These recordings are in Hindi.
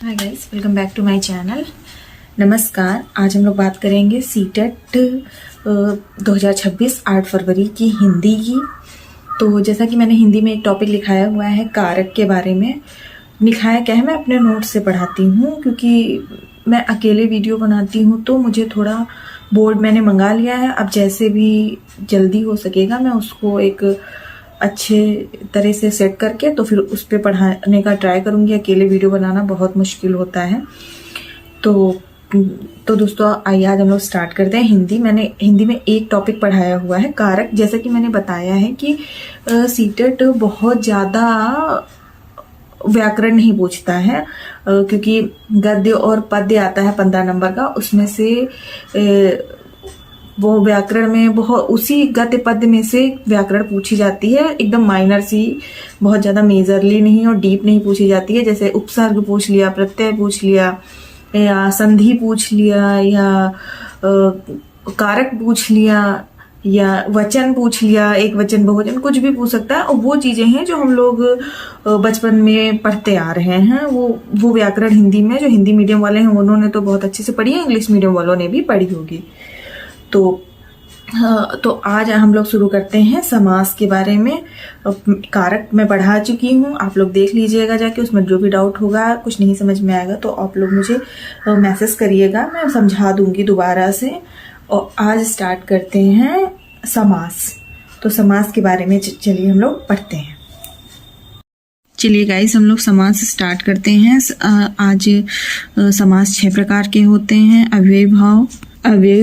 Hi guys, welcome back to my channel. नमस्कार। आज हम लोग बात करेंगे सीटेट 2026 8 फरवरी की हिंदी की। तो जैसा कि मैंने हिंदी में एक टॉपिक लिखाया हुआ है कारक के बारे में। लिखाया क्या है, मैं अपने नोट्स से पढ़ाती हूँ क्योंकि मैं अकेले वीडियो बनाती हूँ तो मुझे थोड़ा बोर्ड मैंने मंगा लिया है। अब जैसे भी जल्दी हो सकेगा मैं उसको एक अच्छे तरह से सेट करके तो फिर उस पर पढ़ाने का ट्राई करूँगी। अकेले वीडियो बनाना बहुत मुश्किल होता है। तो दोस्तों आइए आज हम लोग स्टार्ट करते हैं। मैंने हिंदी में एक टॉपिक पढ़ाया हुआ है कारक। जैसा कि मैंने बताया है कि सीटेट बहुत ज़्यादा व्याकरण नहीं पूछता है क्योंकि गद्य और पद्य आता है 15 नंबर का। उसमें से वो व्याकरण में बहुत उसी गद्य पद्य में से व्याकरण पूछी जाती है, एकदम माइनर सी, बहुत ज़्यादा मेजरली नहीं और डीप नहीं पूछी जाती है। जैसे उपसर्ग पूछ लिया, प्रत्यय पूछ लिया, या संधि पूछ लिया, या कारक पूछ लिया, या वचन पूछ लिया, एक वचन बहुवचन, कुछ भी पूछ सकता है। और वो चीज़ें हैं जो हम लोग बचपन में पढ़ते आ रहे हैं। वो व्याकरण हिंदी में जो हिंदी मीडियम वाले हैं उन्होंने तो बहुत अच्छे से पढ़ी है, इंग्लिश मीडियम वालों ने भी पढ़ी होगी। तो आज हम लोग शुरू करते हैं समास के बारे में। कारक मैं पढ़ा चुकी हूँ, आप लोग देख लीजिएगा जाके। उसमें जो भी डाउट होगा, कुछ नहीं समझ में आएगा तो आप लोग मुझे मैसेज करिएगा, मैं समझा दूंगी दोबारा से। और आज स्टार्ट करते हैं समास। तो समास के बारे में चलिए हम लोग पढ़ते हैं। चलिए गाइस, हम लोग समास स्टार्ट करते हैं। आज समास 6 प्रकार के होते हैं। अव्ययी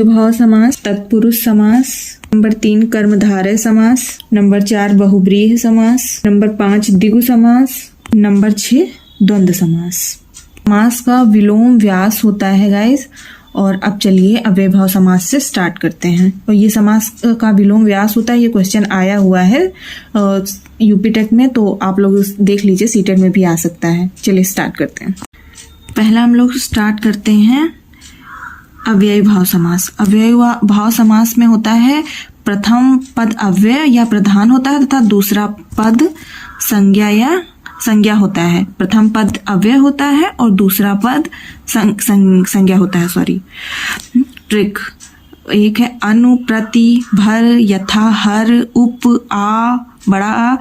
भाव समास, तत्पुरुष समास, नंबर 3 कर्मधारय समास, नंबर 4 बहुब्रीहि समास, नंबर 5 द्विगु समास, नंबर 6 द्वंद्व समास। समास का विलोम व्यास होता है गाइस। और अब चलिए अव्ययी भाव समास से स्टार्ट करते हैं। और ये समास का विलोम व्यास होता है, ये क्वेश्चन आया हुआ है यूपी टेक में, तो आप लोग देख लीजिए, सीटेट में भी आ सकता है। चलिए स्टार्ट करते हैं। पहला हम लोग स्टार्ट करते हैं अव्ययी भाव समास। अव्ययी भाव समास में होता है प्रथम पद अव्यय या प्रधान होता है तथा दूसरा पद संज्ञा होता है। प्रथम पद अव्यय होता है और दूसरा पद संज्ञा होता है। ट्रिक एक है अनु, प्रति, भर, यथा, हर, उप, आ, बड़ा आ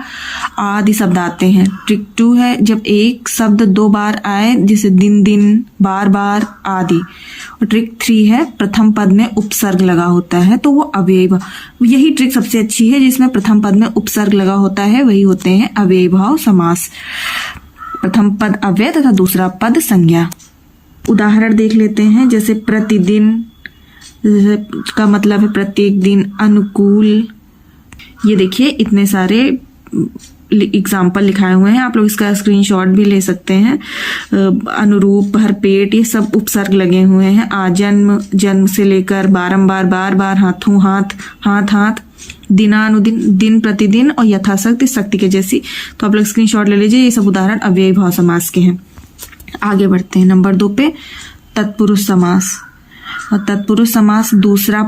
आदि शब्द आते हैं। ट्रिक 2 है जब एक शब्द 2 बार आए, जैसे दिन दिन, बार बार आदि। और ट्रिक 3 है प्रथम पद में उपसर्ग लगा होता है तो वो अव्ययी भाव। यही ट्रिक सबसे अच्छी है जिसमें प्रथम पद में उपसर्ग लगा होता है, वही होते हैं अव्ययी भाव समास। प्रथम पद अव्यय तथा दूसरा पद संज्ञा। उदाहरण देख लेते हैं। जैसे प्रतिदिन का मतलब है प्रत्येक दिन, अनुकूल। ये देखिए इतने सारे एग्जाम्पल लिखाए हुए हैं, आप लोग इसका स्क्रीनशॉट भी ले सकते हैं। अनुरूप, भरपेट, ये सब उपसर्ग लगे हुए हैं। आजन्म, जन्म से लेकर बारंबार, बार बार, हाथों हाथ, हाथ हाथ, दिनानुदिन, दिन प्रतिदिन, और यथाशक्ति, शक्ति के जैसी। तो आप लोग स्क्रीनशॉट ले लीजिए। ये सब उदाहरण अव्ययी भाव समास के हैं। आगे बढ़ते हैं नंबर 2 पे, तत्पुरुष समास। और तत्पुरुष समास दूसरा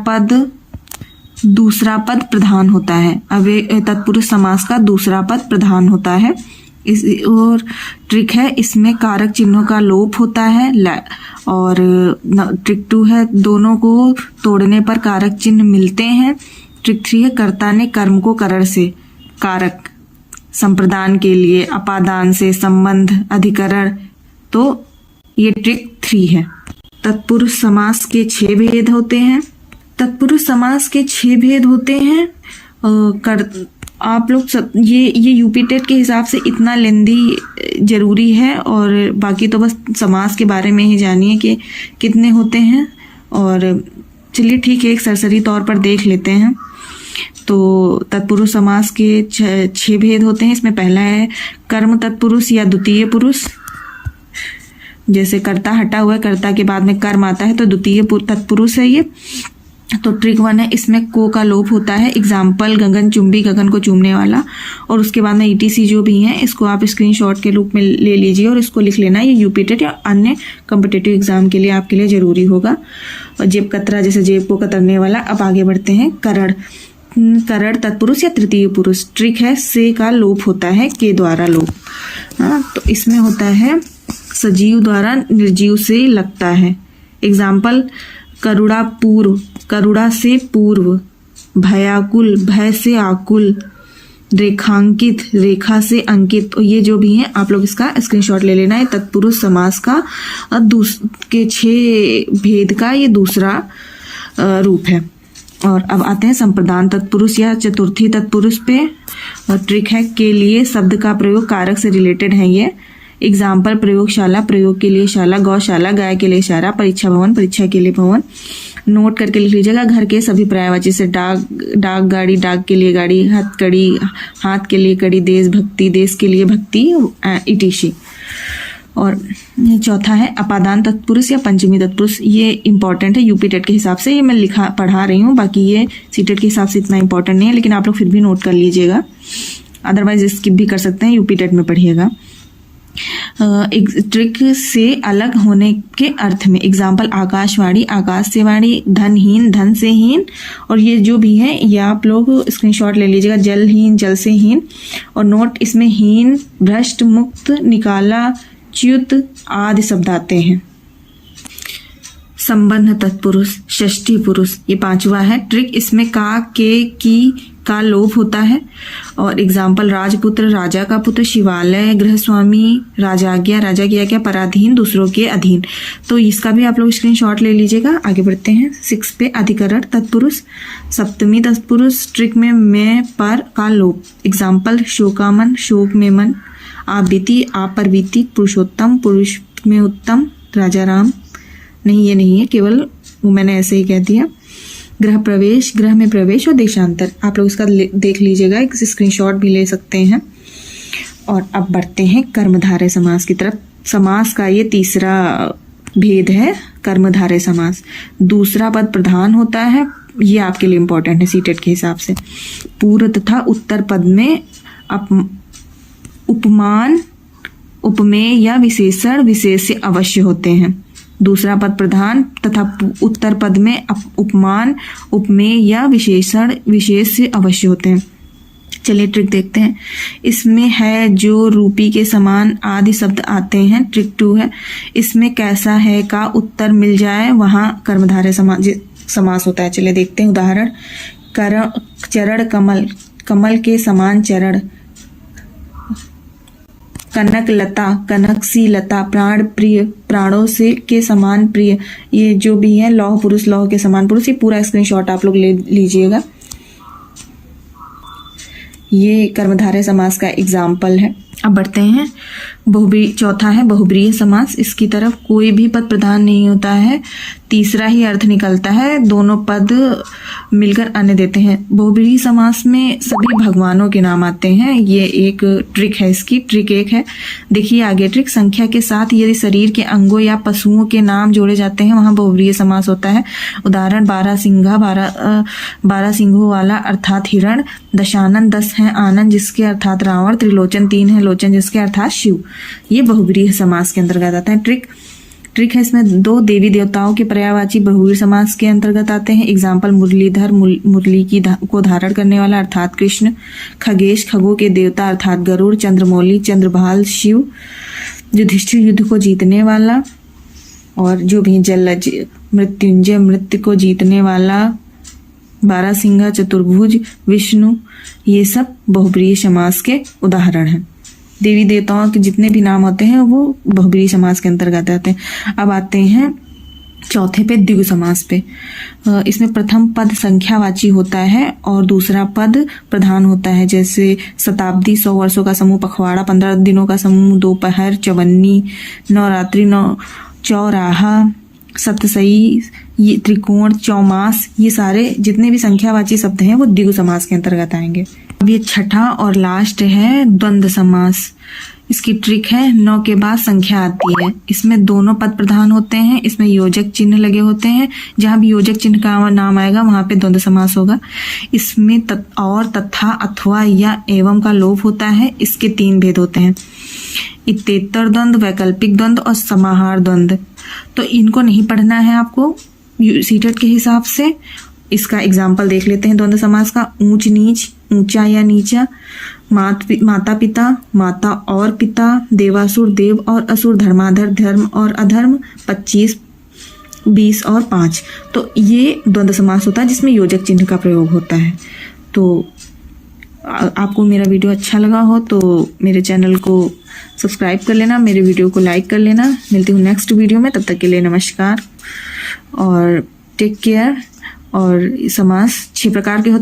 पद प्रधान होता है। तत्पुरुष समास का दूसरा पद प्रधान होता है। और ट्रिक है इसमें कारक चिन्हों का लोप होता है। और ट्रिक 2 है दोनों को तोड़ने पर कारक चिन्ह मिलते हैं। ट्रिक 3 है कर्ता ने कर्म को करण से, कारक संप्रदान के लिए, अपादान से, संबंध, अधिकरण। तो ये ट्रिक 3 है। तत्पुरुष समास के 6 भेद होते हैं। तत्पुरुष समास के 6 भेद होते हैं। आप लोग सब ये यूपी टेट के हिसाब से इतना लेंदी जरूरी है, और बाकी तो बस समास के बारे में ही जानिए कि कितने होते हैं। और चलिए ठीक है, एक सरसरी तौर पर देख लेते हैं। तो तत्पुरुष समास के 6 भेद होते हैं। इसमें पहला है कर्म तत्पुरुष या द्वितीय पुरुष। जैसे कर्ता हटा हुआ है, कर्ता के बाद में कर्म आता है तो द्वितीय तत्पुरुष है ये। तो ट्रिक 1 है इसमें को का लोप होता है। एग्जाम्पल गगन चुंबी, गगन को चूमने वाला। और उसके बाद में ETC जो भी है इसको आप स्क्रीनशॉट के रूप में ले लीजिए और इसको लिख लेना। ये यूपी टेट या अन्य कॉम्पिटिटिव एग्जाम के लिए आपके लिए जरूरी होगा। और जेब कतरा, जैसे जेब को कतरने वाला। अब आगे बढ़ते हैं। करण तत्पुरुष या तृतीय पुरुष। ट्रिक है से का लोप होता है, के द्वारा लोप। तो इसमें होता है सजीव द्वारा निर्जीव से लगता है। एग्जाम्पल करुणा पूर्व, करुणा से पूर्व। भयाकुल, भय से आकुल। रेखांकित, रेखा से अंकित। तो ये जो भी है आप लोग इसका स्क्रीनशॉट ले लेना है। तत्पुरुष समास का के 6 भेद का ये दूसरा रूप है। और अब आते हैं संप्रदान तत्पुरुष या चतुर्थी तत्पुरुष पे। ट्रिक है के लिए शब्द का प्रयोग कारक से रिलेटेड है ये। एग्जाम्पल प्रयोगशाला, प्रयोग के लिए शाला। गौशाला, गाय के लिए शाला। परीक्षा भवन, परीक्षा के लिए भवन। नोट करके लिख लीजिएगा। घर के सभी पर्यायवाची से डाक गाड़ी, डाक के लिए गाड़ी। हथकड़ी, हाथ के लिए कड़ी। देशभक्ति, देश के लिए भक्ति, इटिशी। और चौथा है अपादान तत्पुरुष या पंचमी तत्पुरुष। ये इंपॉर्टेंट है यूपी टेट के हिसाब से, ये मैं पढ़ा रही हूँ, बाकी ये सीटेट के हिसाब से इतना इंपॉर्टेंट नहीं है, लेकिन आप लोग फिर भी नोट कर लीजिएगा, अदरवाइज स्किप भी कर सकते हैं, यूपी टेट में पढ़िएगा। एक ट्रिक से अलग होने के अर्थ में। एग्जाम्पल आकाशवाणी, आकाश से वाणी। धनहीन, धन से हीन। और ये जो भी है ये आप लोग स्क्रीनशॉट ले लीजिएगा। जलहीन, जल से हीन। और नोट इसमें हीन, भ्रष्ट, मुक्त, निकाला, च्युत आदि शब्द आते हैं। संबंध तत्पुरुष, षष्ठी पुरुष, ये 5वां है। ट्रिक इसमें का, के, की का लोप होता है। और एग्जाम्पल राजपुत्र, राजा का पुत्र। शिवालय, गृहस्वामी, राजाज्ञा, राजा की आज्ञा। पराधीन, दूसरों के अधीन। तो इसका भी आप लोग स्क्रीनशॉट ले लीजिएगा। आगे बढ़ते हैं 6 पे। अधिकरण तत्पुरुष, सप्तमी तत्पुरुष। ट्रिक में मैं, पर का लोप। एग्जाम्पल शोकामन, शोक में मन। आप बीती, आप पर बीती। पुरुषोत्तम, पुरुष में उत्तम। राजा राम, नहीं ये नहीं है, केवल वो मैंने ऐसे ही कह दिया। गृह प्रवेश, गृह में प्रवेश। और देशांतर, आप लोग इसका देख लीजिएगा, एक स्क्रीनशॉट भी ले सकते हैं। और अब बढ़ते हैं कर्मधारय समास की तरफ। समास का ये तीसरा भेद है कर्मधारय समास। दूसरा पद प्रधान होता है, ये आपके लिए इंपॉर्टेंट है सीटेट के हिसाब से। पूर्व तथा उत्तर पद में उपमान, उपमेय या विशेषण विशेष से अवश्य होते हैं। दूसरा पद प्रधान तथा उत्तर पद में उपमान, उपमेय या विशेषण विशेष से अवश्य होते हैं। चलिए ट्रिक देखते हैं। इसमें है जो, रूपी के समान आदि शब्द आते हैं। ट्रिक 2 है। इसमें कैसा है का उत्तर मिल जाए वहां कर्मधारय समास होता है। चलिए देखते हैं उदाहरण। चरण कमल, कमल के समान चरण। कनक लता, कनक सी लता। प्राण प्रिय, प्राणों से के समान प्रिय। ये जो भी है लौह पुरुष, लौह के समान पुरुष। ये पूरा स्क्रीनशॉट आप लोग ले लीजिएगा। ये कर्मधारय समास का एग्जाम्पल है। अब बढ़ते हैं चौथा है बहुब्रीहि समास। इसकी तरफ कोई भी पद प्रधान नहीं होता है, तीसरा ही अर्थ निकलता है, दोनों पद मिलकर अन्य देते हैं। बहुब्रीहि समास में सभी भगवानों के नाम आते हैं। ये एक ट्रिक है इसकी। ट्रिक 1 है, देखिए आगे ट्रिक। संख्या के साथ यदि शरीर के अंगों या पशुओं के नाम जोड़े जाते हैं वहां बहुब्रीहि समास होता है। उदाहरण 12 सिंघा, 12 सिंघों वाला अर्थात हिरण। दशानन 10 है आनंद जिसके अर्थात रावण। त्रिलोचन 3 है लोचन जिसके अर्थात शिव। ये बहुब्रीहि समास के अंतर्गत आता है। ट्रिक है इसमें 2 देवी देवताओं के पर्यायवाची बहुब्रीहि समास के अंतर्गत आते हैं। एग्जाम्पल मुरलीधर, मुरली की को धारण करने वाला अर्थात कृष्ण। खगेश, खगों के देवता अर्थात गरुड़। चंद्रमौली, चंद्रभाल शिव। युधिष्ठिर, युद्ध को जीतने वाला। और जो भी जलज, मृत्युंजय, मृत्यु को जीतने वाला। 12 सिंघा, चतुर्भुज विष्णु। ये सब बहुब्रीहि समास के उदाहरण हैं। देवी देवताओं के जितने भी नाम होते हैं वो बहुब्रीहि समास के अंतर्गत आते हैं। अब आते हैं चौथे पे, द्विगु समास पे। इसमें प्रथम पद संख्यावाची होता है और दूसरा पद प्रधान होता है। जैसे शताब्दी, 100 वर्षों का समूह। पखवाड़ा, 15 दिनों का समूह। दोपहर, चवन्नी। नवरात्रि, चौराहा। सतसई, ये त्रिकोण, चौमास। ये सारे जितने भी संख्यावाची शब्द हैं वो द्विगु समास के अंतर्गत आएंगे। अब ये छठा और लास्ट है द्वंद्व समास। इसकी ट्रिक है 9 के बाद संख्या आती है। इसमें दोनों पद प्रधान होते हैं। इसमें योजक चिन्ह लगे होते हैं। जहां भी योजक चिन्ह का नाम आएगा वहां पे द्वंद्व समास होगा। इसमें और, तथा, अथवा या एवं का लोप होता है। इसके 3 भेद होते हैं, इत्तेतर द्वंद्व, वैकल्पिक द्वंद्व और समाहार द्वंद्व। तो इनको नहीं पढ़ना है आपको सीटेट के हिसाब से। इसका एग्जाम्पल देख लेते हैं द्वंद्व समास का। ऊंच नीच, ऊंचा या नीचा। माता पिता, माता और पिता, देवासुर देव और असुर, धर्माधर धर्म और अधर्म, 25, 20 और 5। तो ये द्वंद्व समास होता है जिसमें योजक चिन्ह का प्रयोग होता है। तो आपको मेरा वीडियो अच्छा लगा हो तो मेरे चैनल को सब्सक्राइब कर लेना, मेरे वीडियो को लाइक कर लेना। मिलती हूँ नेक्स्ट वीडियो में, तब तक के लिए नमस्कार और टेक केयर। और समास 6 प्रकार के होते